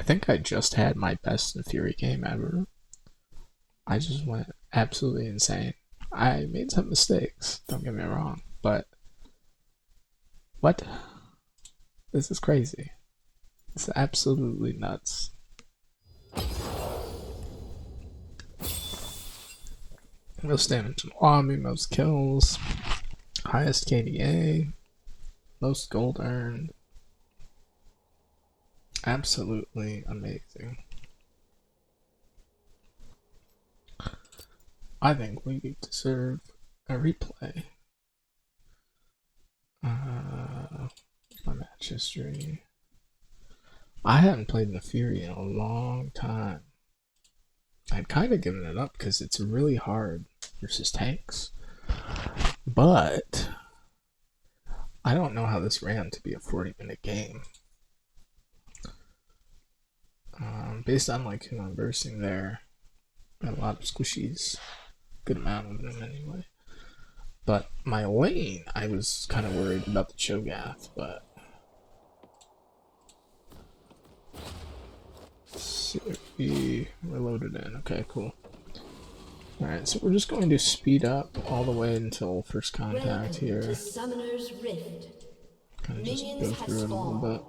think I just had my best Naafiri game ever. I just went absolutely insane. I made some mistakes, don't get me wrong, but what? This is crazy. It's absolutely nuts. Most damage in lobby, most kills, highest KDA, most gold earned. Absolutely amazing. I think we deserve a replay. My match history. I haven't played Naafiri in a long time. I'd kind of given it up because it's really hard versus tanks. But I don't know how this ran to be a 40-minute game. Based on like who I'm versing there, got a lot of squishies. Good amount of them anyway. But my lane, I was kind of worried about the Cho'Gath, but let's see if we reloaded in. Okay, cool. Alright, so we're just going to speed up all the way until first contact here. Kind of just go through it a little bit.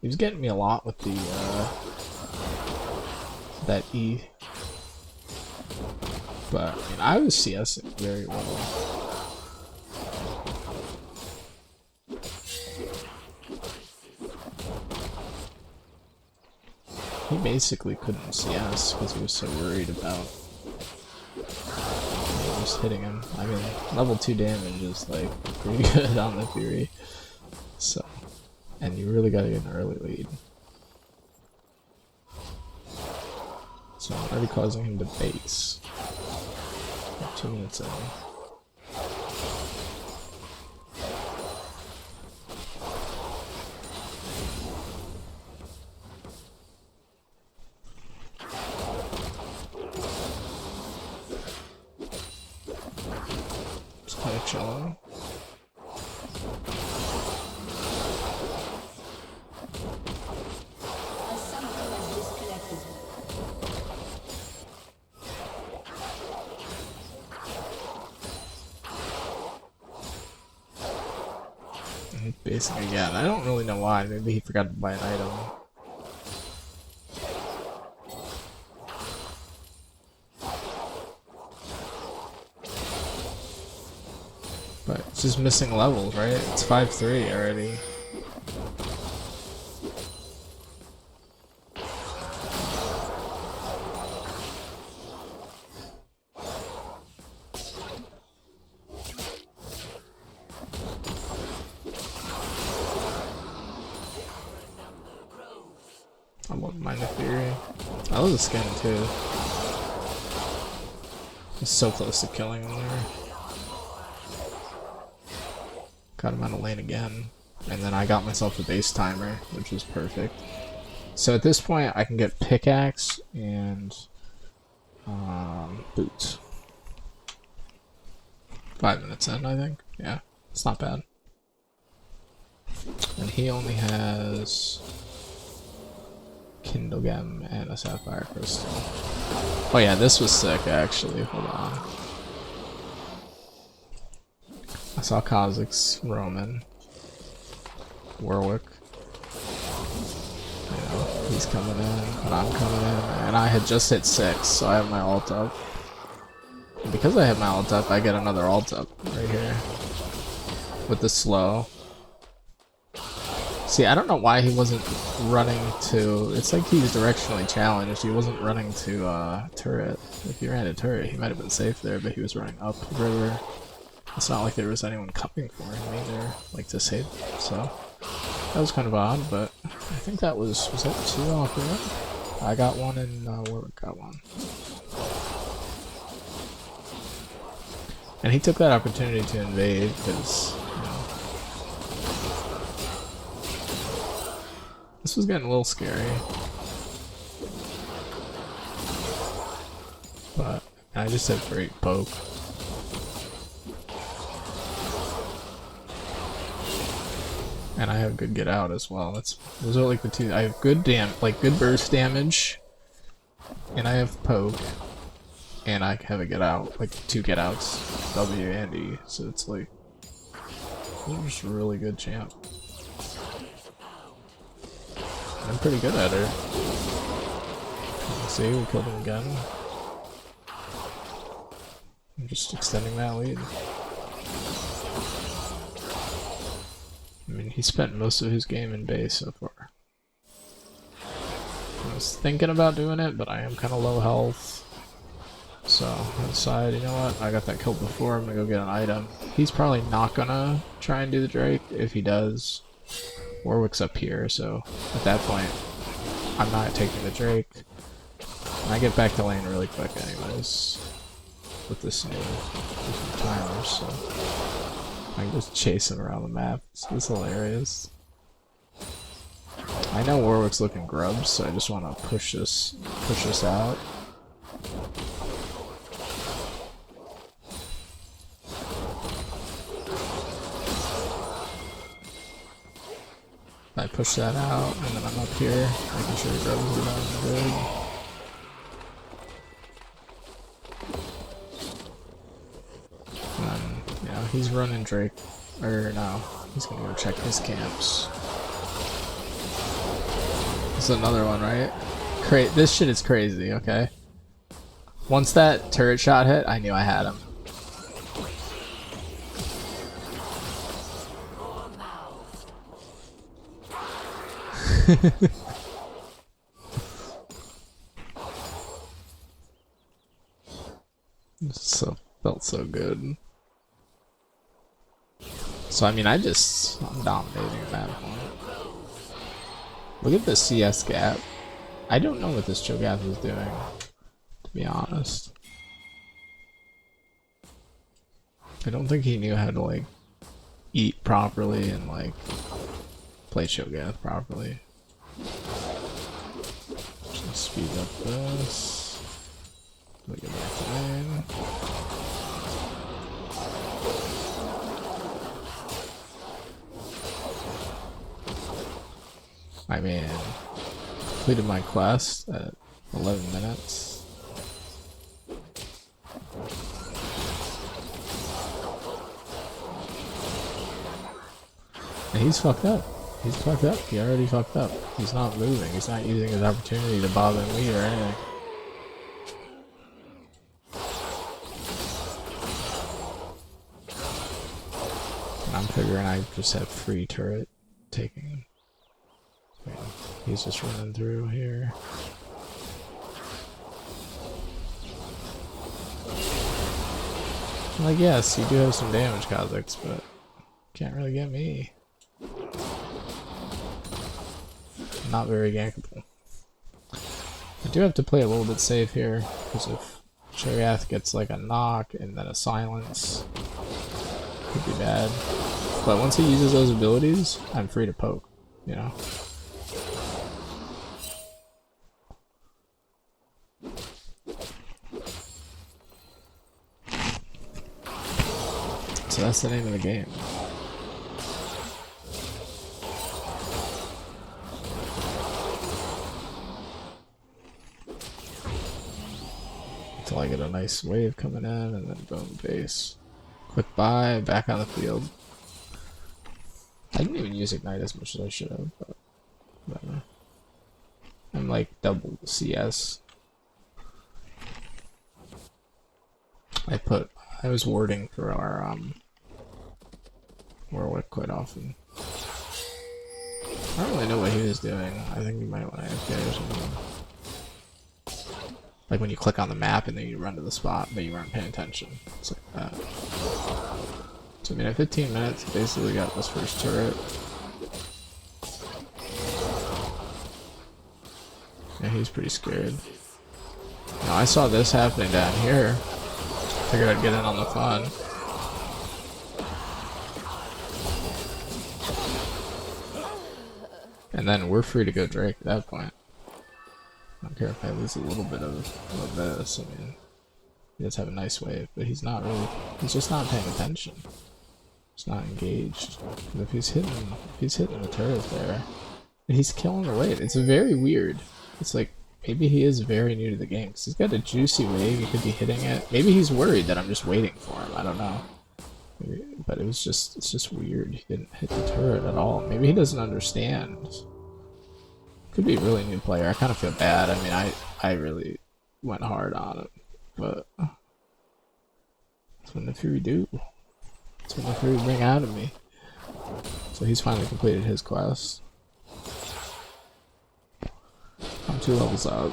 He was getting me a lot with the that E. But I mean, I was CSing very well. He basically couldn't CS because he was so worried about just hitting him. I mean, level 2 damage is like pretty good on the Fury. So, and you really gotta get an early lead. So I'm already causing him to base. 2 minutes in. Just kind of chilling. Basically, yeah, I don't really know why. Maybe he forgot to buy an item. But it's just missing levels, right? It's 5-3 already. I love my Naafiri. I love the skin too. He's so close to killing him there. Got him out of lane again. And then I got myself a base timer, which is perfect. So at this point I can get pickaxe and boots. 5 minutes in, I think. Yeah, it's not bad. And he only has Kindle Gem and a Sapphire Crystal. Oh yeah, this was sick actually. Hold on. I saw Kha'Zix, Roman, Warwick. You know, he's coming in, but I'm coming in, and I had just hit 6, so I have my ult up. And because I have my ult up, I get another ult up right here with the slow. See, I don't know why he wasn't running to... It's like he was directionally challenged. He wasn't running to turret. If he ran a turret, he might have been safe there, but he was running up river. It's not like there was anyone coming for him either, like to save him, so... That was kind of odd, but I think that was that 2 off there? I got one and Warwick got one. And he took that opportunity to invade, because... This was getting a little scary. But I just had great poke. And I have good get out as well. Those are like the two. I have good good burst damage, and I have poke, and I have a get out, like 2 get outs, W and E. So it's like, those are just really good champ. I'm pretty good at her. See, we killed him again. I'm just extending that lead. I mean, he spent most of his game in base so far. I was thinking about doing it, but I am kind of low health. So, I decided, you know what, I got that kill before, I'm gonna go get an item. He's probably not gonna try and do the Drake. If he does, Warwick's up here, so at that point, I'm not taking the Drake. And I get back to lane really quick anyways, with this new timer, so I can just chase him around the map. It's hilarious. I know Warwick's looking grubs, so I just want to push this out. I push that out, and then I'm up here, making sure the grubs are doing good. And then, you know, he's running Drake, or no, he's gonna go check his camps. This is another one, right? This shit is crazy, okay? Once that turret shot hit, I knew I had him. Felt so good. So I mean, I'm dominating at that point. Look at the CS gap. I don't know what this Cho'Gath is doing, to be honest. I don't think he knew how to like eat properly and like play Cho'Gath properly. Just speed up this. Look at that lane. I mean, completed my quest at 11 minutes. And he's fucked up. He's fucked up. He already fucked up. He's not moving. He's not using his opportunity to bob and weave or anything. And I'm figuring I just have free turret taking. Wait, he's just running through here. Like, yes, you do have some damage, Kha'Zix, but can't really get me. Not very gankable. I do have to play a little bit safe here, because if Cho'Gath gets like a knock and then a silence, could be bad. But once he uses those abilities, I'm free to poke, you know? So that's the name of the game. Until I get a nice wave coming in and then boom, base. Quick buy, back on the field. I didn't even use Ignite as much as I should have, but whatever. I'm like double CS. I was warding for our Warwick quite often. I don't really know what he was doing. I think he might want to AFK or something. Like when you click on the map and then you run to the spot, but you weren't paying attention. It's like that. So I mean, at 15 minutes, basically got this first turret. Yeah, he's pretty scared. Now I saw this happening down here. Figured I'd get in on the fun. And then we're free to go Drake at that point. I don't care if I lose a little bit of this. I mean, he does have a nice wave, but he's just not paying attention. He's not engaged. If he's hitting the turret there, he's killing the wave. It's very weird. It's like maybe he is very new to the game because he's got a juicy wave. He could be hitting it. Maybe he's worried that I'm just waiting for him. I don't know. Maybe, but it's just weird. He didn't hit the turret at all. Maybe he doesn't understand. Could be a really new player. I kind of feel bad. I mean, I really went hard on him, but that's what Naafiri do. That's what Naafiri bring out of me. So he's finally completed his quest. I'm 2 levels up.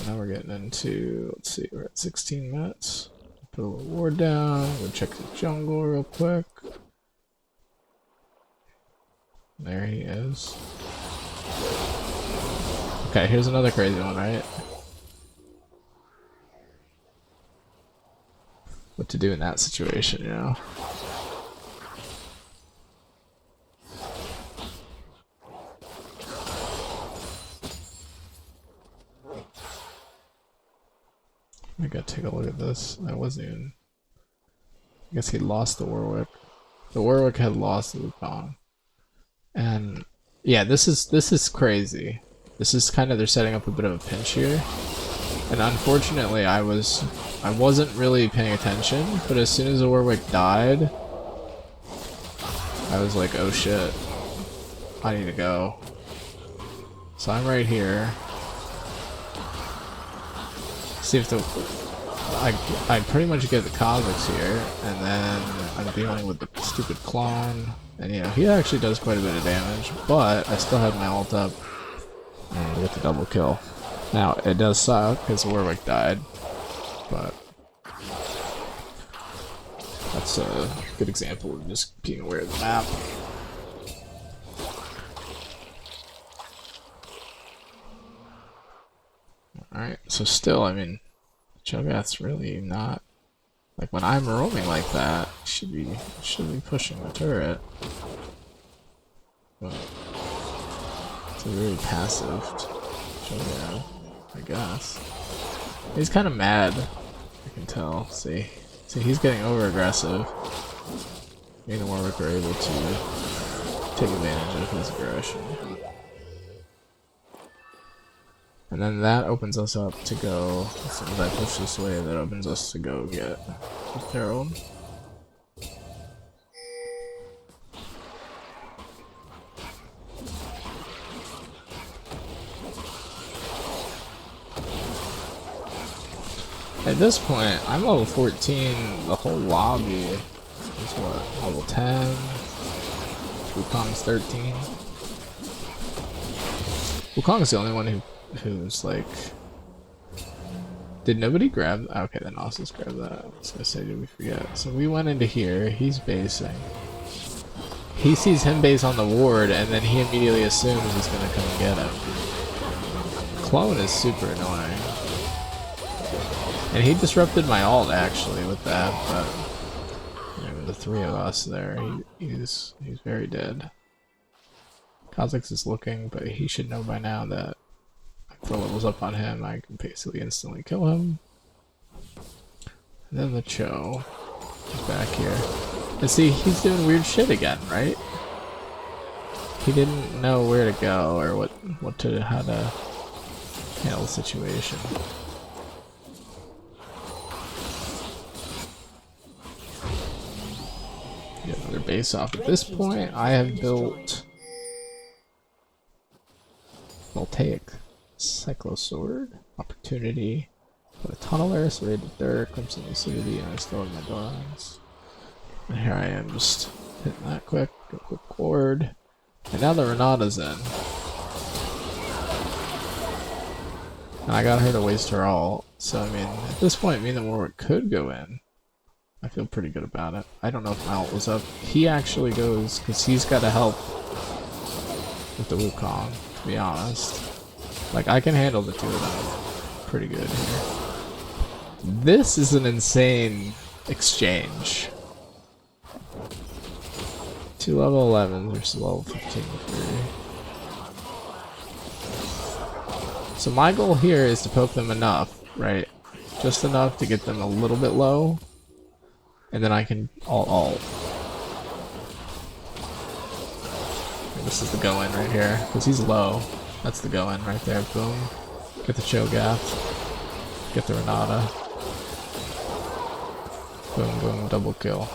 Now we're getting into, let's see, we're at 16 minutes. Put a little ward down, go check the jungle real quick. There he is. Okay, here's another crazy one, right? What to do in that situation, you know? I gotta take a look at this. I wasn't even. I guess he lost the Warwick. The Warwick had lost the Wukong. And yeah, this is crazy. This is kind of, they're setting up a bit of a pinch here. And unfortunately I wasn't really paying attention, but as soon as the Warwick died, I was like, oh shit. I need to go. So I'm right here. See if the I pretty much get the Kha'Zix here, and then I'm dealing with the stupid clone, and you know he actually does quite a bit of damage, but I still have my ult up and I get the double kill. Now it does suck because Warwick died, but that's a good example of just being aware of the map. Alright, so still, I mean, Cho'Gath's really not, like when I'm roaming like that, should be pushing the turret. But it's a very passive Cho'Gath, I guess. He's kind of mad, I can tell. See, he's getting over aggressive. Me and Warwick are able to take advantage of his aggression. And then that opens us up to go, as soon as I push this way, that opens us to go get Herald. At this point, I'm level 14, the whole lobby is what, level 10, Wukong's 13. Wukong's the only one who's like, did nobody grab, okay, then Ossus grabbed that. I was gonna say, did we forget? So we went into here, he's basing. He sees him base on the ward, and then he immediately assumes he's gonna come and get him. Clone is super annoying. And he disrupted my ult actually with that, but you know, with the 3 of us there, he's very dead. Kha'Zix is looking, but he should know by now that if 4 levels up on him, I can basically instantly kill him. And then the Cho is back here. And see, he's doing weird shit again, right? He didn't know where to go or how to handle the situation. Get another base off. At this point, I have built Voltaic Cyclosword, Opportunity, got a Tunneler, Serrated Dirt, Crimson Lucidity, and I still have my drawings. And here I am just hitting that quick, a quick ward. And now the Renata's in. And I got her to waste her ult, so I mean, at this point, me and the Warwick could go in. I feel pretty good about it. I don't know if my ult was up. He actually goes, because he's got to help with the Wukong, to be honest. Like, I can handle the 2 of them pretty good here. This is an insane exchange. 2 level 11 versus level 15 Fury. So my goal here is to poke them enough, right? Just enough to get them a little bit low, and then I can alt. And this is the go in right here, because he's low. That's the go in right there. Boom. Get the Cho'Gath. Get the Renata. Boom, boom, double kill.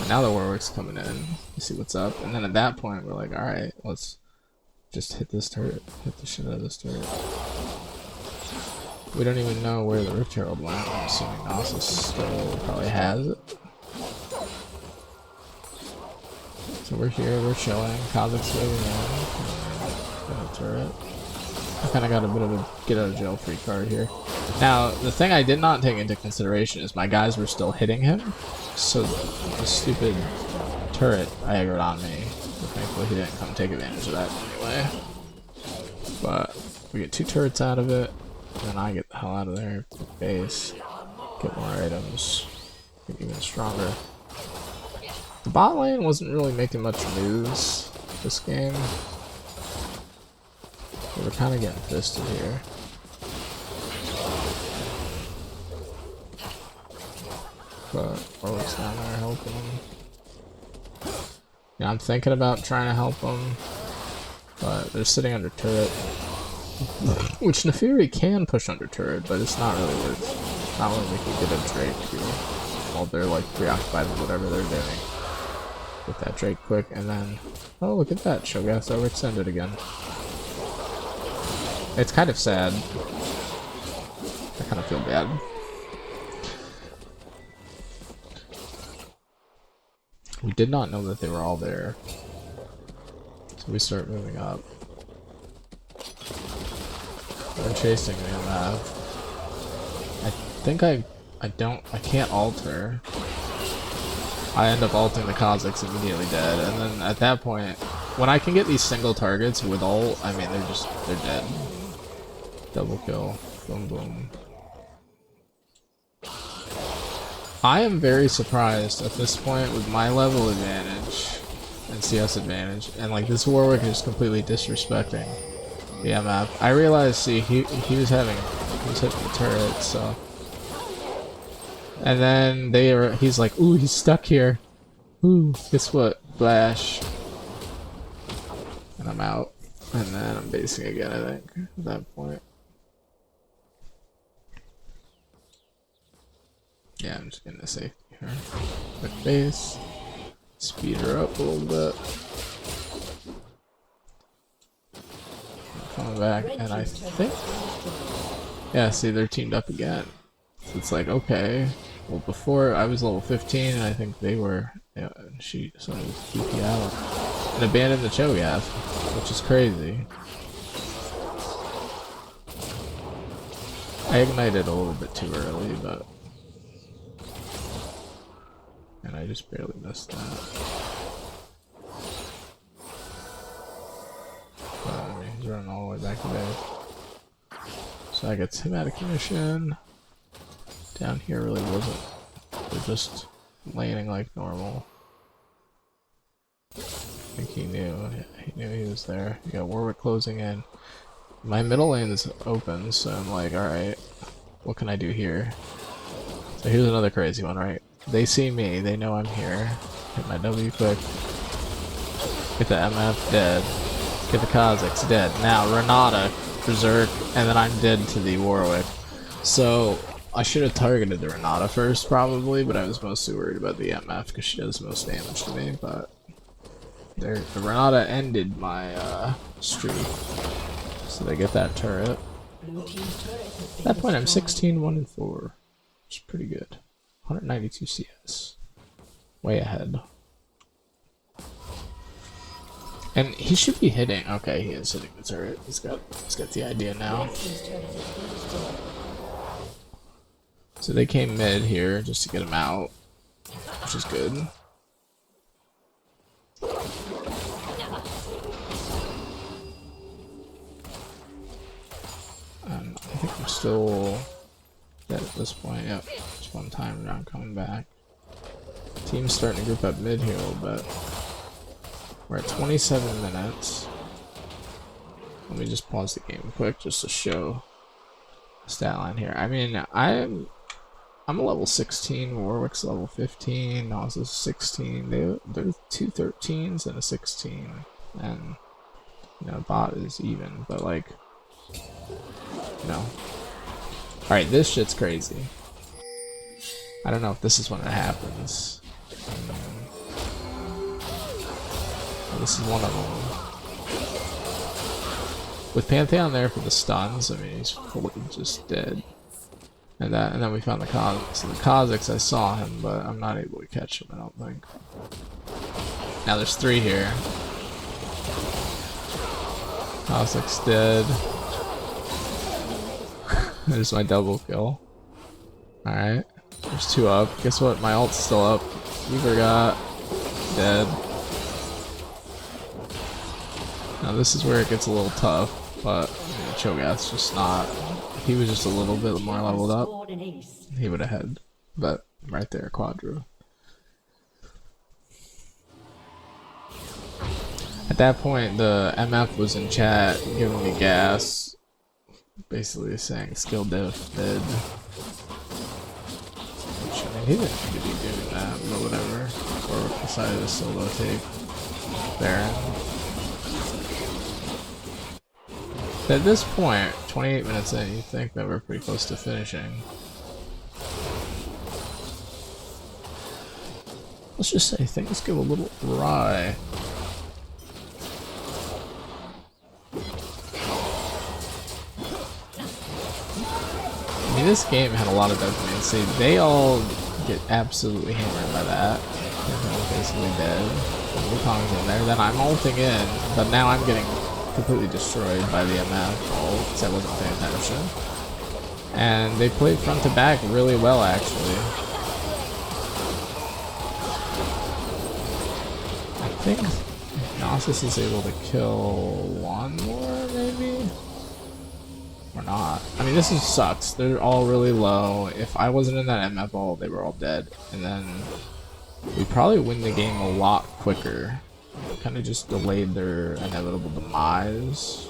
And now the Warwick's coming in. You see what's up. And then at that point, we're like, alright, let's just hit this turret. Hit the shit out of this turret. We don't even know where the Rift Herald went. I'm assuming Nasus still probably has it. So we're here, we're chilling. Kha'Zix's moving in. Got a turret. I kind of got a bit of a get out of jail free card here. Now, the thing I did not take into consideration is my guys were still hitting him. So the stupid turret aggroed on me. But thankfully he didn't come take advantage of that anyway. But we get 2 turrets out of it. And then I get the hell out of there. Base. Get more items. Get even stronger. The bot lane wasn't really making much moves this game. We're kind of getting fisted here. But Warwick's down there helping him. Yeah, I'm thinking about trying to help them, but they're sitting under turret. Which Naafiri can push under turret, but it's not really worth. Not when we can get a Drake here while they're like preoccupied with whatever they're doing. Get that Drake quick, and then oh look at that, Cho'Gath's overextended again. It's kind of sad. I kind of feel bad. We did not know that they were all there, so we start moving up. They're chasing me on that. I think I can't alter. I end up alting the Kha'Zix immediately dead, and then at that point, when I can get these single targets with ult, I mean they're dead. Double kill. Boom boom. I am very surprised at this point with my level advantage and CS advantage, and like this Warwick is completely disrespecting the MF. I realized, see, he was hitting the turret, so. And then he's like, ooh, he's stuck here. Ooh, guess what? Flash. And I'm out. And then I'm basing again, I think, at that point. Yeah, I'm just getting a safety here. Quick base. Speed her up a little bit. Coming back, and I think... Yeah, see, they're teamed up again. So it's like, okay. Well, before I was level 15, and I think they were... Yeah, and someone was TP out. And abandoned the Cho'Gath, which is crazy. I ignited a little bit too early, but... And I just barely missed that. But, I mean, he's running all the way back to base. So I get him out of commission. Down here really wasn't. They're just laning like normal. I think he knew. He knew he was there. You got Warwick closing in. My middle lane is open, so I'm like, alright, what can I do here? So here's another crazy one, right? They see me, they know I'm here. Hit my W quick. Get the MF dead. Get the Kha'Zix dead. Now Renata, Berserk, and then I'm dead to the Warwick. So I should have targeted the Renata first probably, but I was mostly worried about the MF because she does most damage to me, but the Renata ended my streak. So they get that turret. At that point I'm 16, 1 and 4. Which is pretty good. 192 CS. Way ahead. And he should be hitting. Okay, he is hitting the turret. He's got the idea now. So they came mid here just to get him out, which is good. I think I'm still dead at this point. Yep, just one time around coming back. Team's starting to group up mid here a little bit. We're at 27 minutes. Let me just pause the game quick just to show the stat line here. I mean, I'm a level 16, Warwick's level 15, Naus's 16. They're two 13s and a 16, and you know, bot is even, but like, you know. All right, this shit's crazy. I don't know if this is when it happens. This is one of them. With Pantheon there for the stuns, I mean, he's fully just dead. And then we found the Kazakhs. So the Kazakhs, I saw him, but I'm not able to catch him, I don't think. Now there's 3 here. Kazakhs dead. There's my double kill. Alright. There's 2 up. Guess what? My ult's still up. You forgot. Dead. Now this is where it gets a little tough, but you know, Cho'Gath's just not. If he was just a little bit more leveled up, he would have had. But right there, Quadro. At that point, the MF was in chat giving me gas, basically saying skill diff dead. Which, I mean, he didn't need to be doing that, but whatever. Or decided to solo take Baron. At this point, 28 minutes in, you think that we're pretty close to finishing. Let's just say things go a little awry. I mean, this game had a lot of dopamine. See, they all get absolutely hammered by that. They're basically dead. Wukong's in there. Then I'm ulting in, but now I'm getting completely destroyed by the MF ult because I wasn't paying attention. And they played front to back really well, actually. I think Gnosis is able to kill one more, maybe? Or not. I mean, this is sucks. They're all really low. If I wasn't in that MF ult, they were all dead. And then we probably win the game a lot quicker. Kind of just delayed their inevitable demise.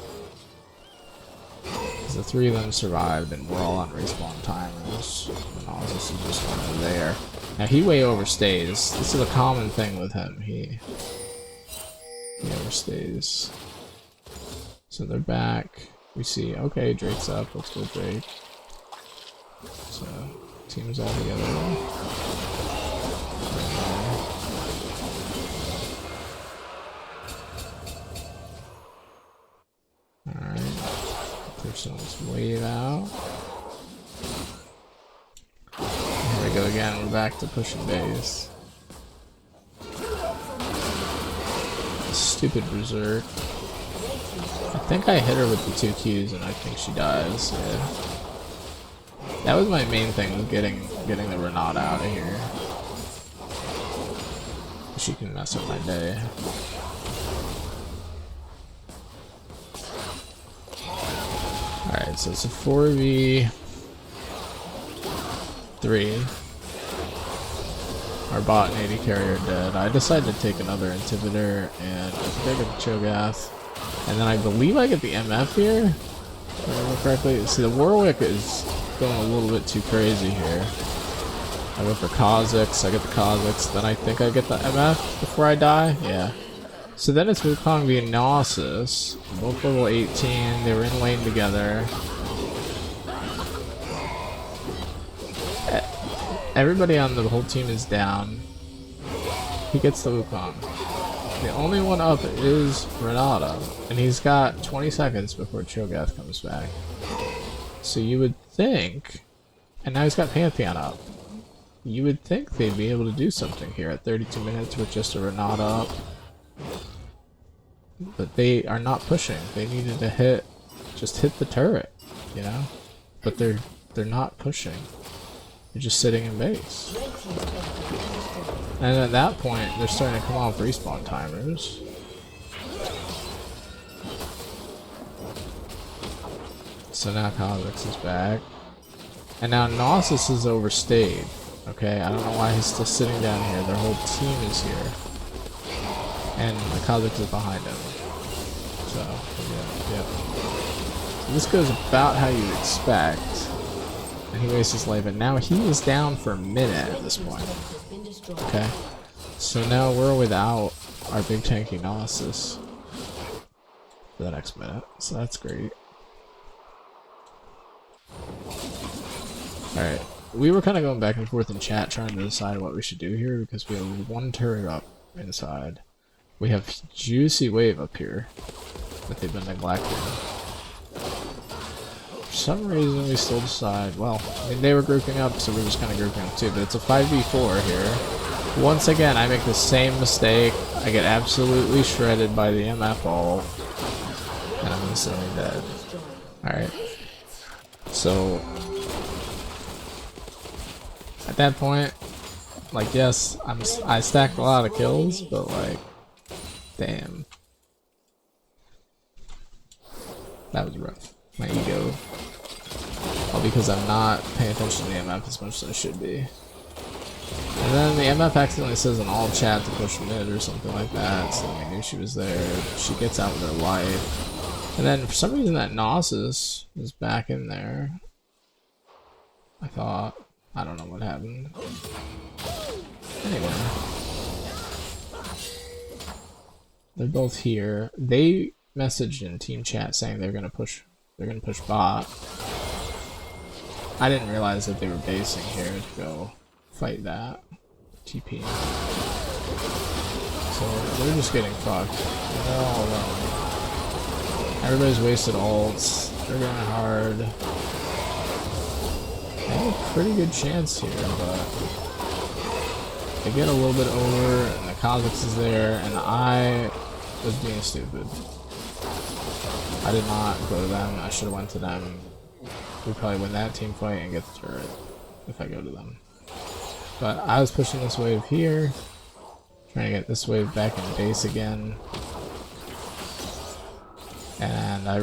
Because the 3 of them survived and we're all on respawn timers. And all this is just over there. Now he way overstays. This is a common thing with him. He overstays. So they're back. We see, okay, Drake's up. Let's go Drake. So, team's all together. Alright. Push someone's wave out. Here we go again. We're back to pushing base. Stupid Berserk. I think I hit her with the 2 Qs and I think she dies, yeah. That was my main thing, was getting the Renata out of here. She can mess up my day. Alright, so it's a 4v3. Our bot and AD carry are dead. I decided to take another inhibitor and I think I get the Cho'Gath. And then I believe I get the MF here, if I remember correctly. See, the Warwick is going a little bit too crazy here. I go for Kazakhs, I get the Kazakhs, then I think I get the MF before I die? Yeah. So then it's Wukong v Gnosis, both level 18, they were in lane together. Everybody on the whole team is down. He gets the Wukong. The only one up is Renata, and he's got 20 seconds before Cho'Gath comes back. So you would think, and now he's got Pantheon up, you would think they'd be able to do something here at 32 minutes with just a Renata up. But they are not pushing. They needed to just hit the turret, you know? But they're not pushing. They're just sitting in base. And at that point, they're starting to come off respawn timers. So now Kazakhs is back. And now Gnosis is overstayed. Okay, I don't know why he's still sitting down here. Their whole team is here. And the Kazakhs is behind him. So, yeah. So this goes about how you'd expect. And he wastes his life, and now he is down for a minute at this point. Okay. So now we're without our big tanky Gnosis for the next minute. So that's great. Alright. We were kind of going back and forth in chat trying to decide what we should do here because we have one turret up inside. We have Juicy Wave up here that they've been neglecting. For some reason we still decide, well, I mean they were grouping up so we're just kind of grouping up too, but it's a 5v4 here. Once again I make the same mistake, I get absolutely shredded by the MF ult, and I'm instantly dead. Alright. So at that point, like yes, I stacked a lot of kills, but like, damn. That was rough. My ego. All because I'm not paying attention to the MF as much as I should be. And then the MF accidentally says in all chat to push mid or something like that, so we knew she was there. She gets out with her life. And then for some reason that Gnosis is back in there. I thought. I don't know what happened. Anyway. They're both here. They messaged in team chat saying they're gonna push bot. I didn't realize that they were basing here to go fight that. TP. So they're just getting fucked. They're all alone. Everybody's wasted ults. They're going hard. They have a pretty good chance here, but they get a little bit over, and the Kha'Zix is there, and I was being stupid. I did not go to them. I should have went to them. We probably win that team fight and get the turret if I go to them. But I was pushing this wave here, trying to get this wave back in base again. And I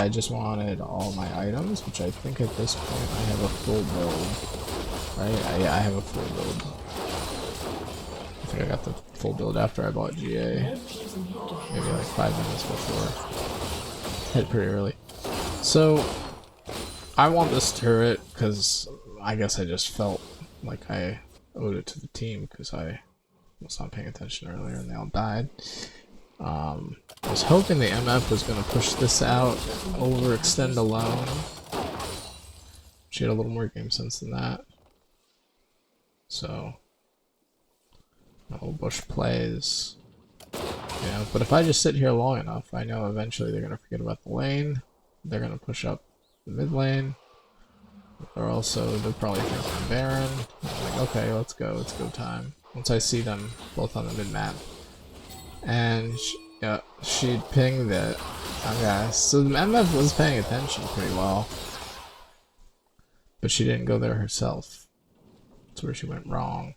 just wanted all my items, which I think at this point I have a full build. Right? Yeah, I have a full build. I think I got the full build after I bought GA. Maybe like 5 minutes before. Hit pretty early. So, I want this turret because I guess I just felt like I owed it to the team because I was not paying attention earlier and they all died. I was hoping the MF was going to push this out, overextend alone. She had a little more game sense than that. So, no bush plays. Yeah, but if I just sit here long enough, I know eventually they're going to forget about the lane. They're going to push up the mid lane. They're probably thinking Baron. I'm like, okay, let's go time. Once I see them both on the mid map. And she pinged it. Okay, so the MF was paying attention pretty well. But she didn't go there herself. That's where she went wrong.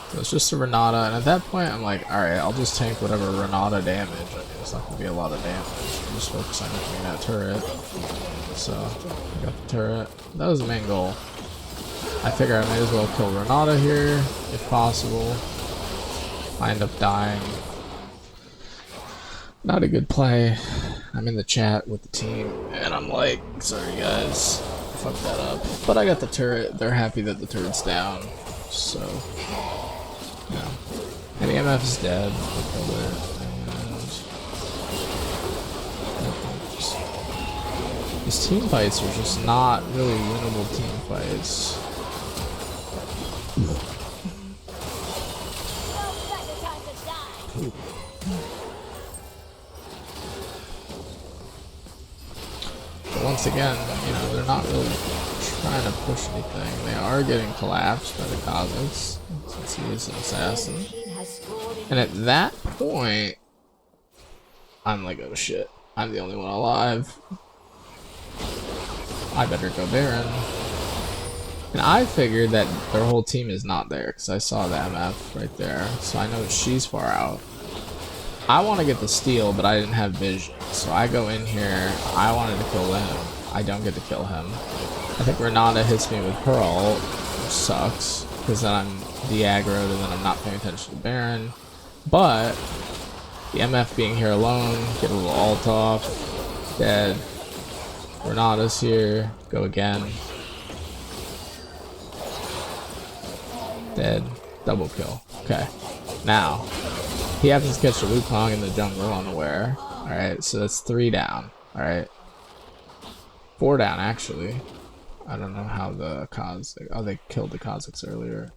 So it's just a Renata, and at that point I'm like, alright, I'll just tank whatever Renata damage. I mean, it's not going to be a lot of damage. I'm just focused on getting that turret. So, I got the turret. That was the main goal. I figure I might as well kill Renata here, if possible. I end up dying. Not a good play. I'm in the chat with the team, and I'm like, sorry guys, fucked that up. But I got the turret. They're happy that the turret's down. So, yeah. And the MF is dead. And these team fights are just not really winnable team fights. But once again, you know, they're not really trying to push anything. They are getting collapsed by the Kha'Zix, since he is an assassin. And at that point, I'm like, oh shit, I'm the only one alive. I better go Baron. And I figured that their whole team is not there, because I saw the MF right there, so I know she's far out. I want to get the steal, but I didn't have vision, so I go in here. I wanted to kill him. I don't get to kill him. I think Renata hits me with her ult, which sucks. because then I'm de-aggroed and then I'm not paying attention to Baron. But the MF being here alone, get a little ult off, dead. Renata's here, go again. Dead, double kill. Okay, now he happens to catch a Wukong in the jungle unaware. Alright, so that's 3 down. Alright, 4 down actually. I don't know how the Kha'Zix... Oh, they killed the Kha'Zix earlier,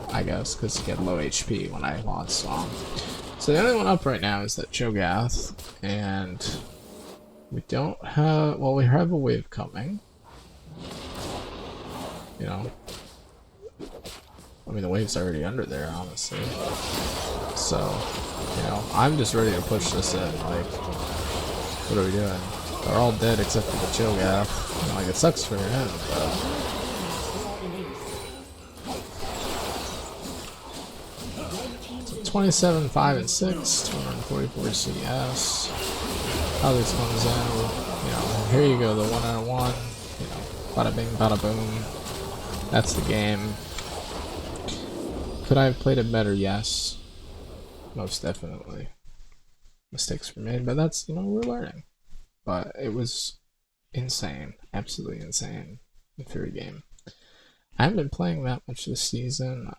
I guess, because he had low HP when I last saw him. So the only one up right now is that Cho'Gath, and we don't have... Well, we have a wave coming. You know. I mean, the wave's already under there, honestly. So, you know, I'm just ready to push this in. Like, what are we doing? They're all dead except for the Cho'Gath. You know, like, it sucks for him, but... So 27, 5, and 6, 244 CS. How this comes in, you know, here you go, the 1-on-1. You know, bada bing, bada boom. That's the game. Could I have played it better? Yes. Most definitely. Mistakes were made, but that's, you know, we're learning. But it was insane. Absolutely insane. The Fury game. I haven't been playing that much this season.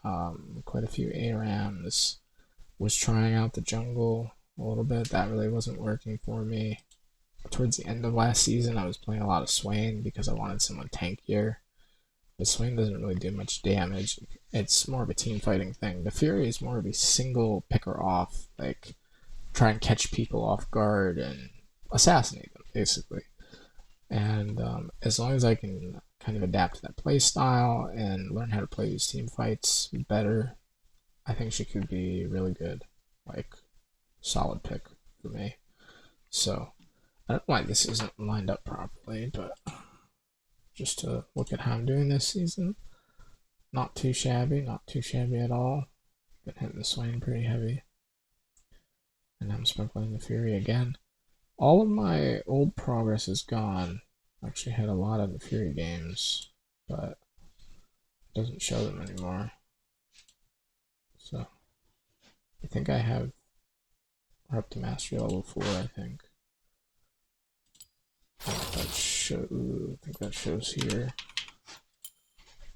Quite a few ARAMs. Was trying out the jungle a little bit. That really wasn't working for me. Towards the end of last season, I was playing a lot of Swain because I wanted someone tankier. But Swain doesn't really do much damage. It's more of a team fighting thing. The Fury is more of a single picker off, like try and catch people off guard and assassinate them, basically. And as long as I can kind of adapt to that play style and learn how to play these team fights better, I think she could be really good, like solid pick for me. So I don't know why this isn't lined up properly, but just to look at how I'm doing this season, not too shabby at all. Been hitting the Swain pretty heavy. And I'm sprinkling the Fury again. All of my old progress is gone. I actually had a lot of the Fury games, but it doesn't show them anymore. So I think I have, we're up to Mastery level 4, I think. I think that shows here.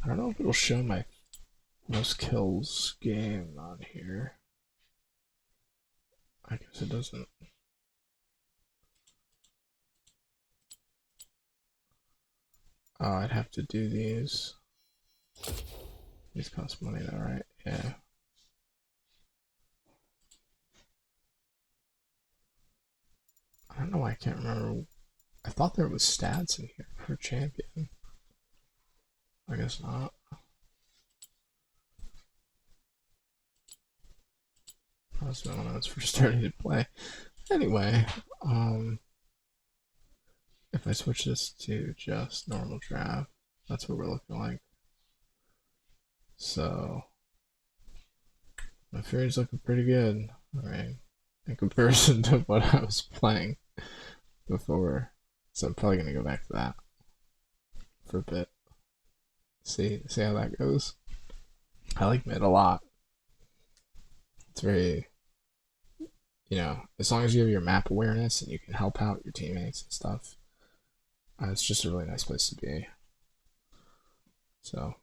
I don't know if it'll show my most kills game on here. I guess it doesn't. Oh, I'd have to do these. These cost money though, right? Yeah. I don't know why I can't remember. I thought there was stats in here for champion. I guess not. That was when I was first starting to play. Anyway, if I switch this to just normal draft, that's what we're looking like. So my Fury's looking pretty good. Alright. In comparison to what I was playing before. So I'm probably gonna go back to that for a bit. See how that goes. I like mid a lot. It's very, you know, as long as you have your map awareness and you can help out your teammates and stuff, it's just a really nice place to be. So,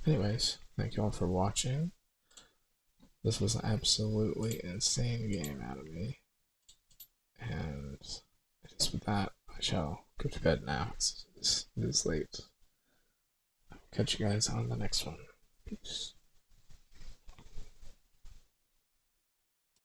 anyways, thank you all for watching. This was an absolutely insane game out of me. And just with that, I shall go to bed now. It is late. I'll catch you guys on the next one. Peace.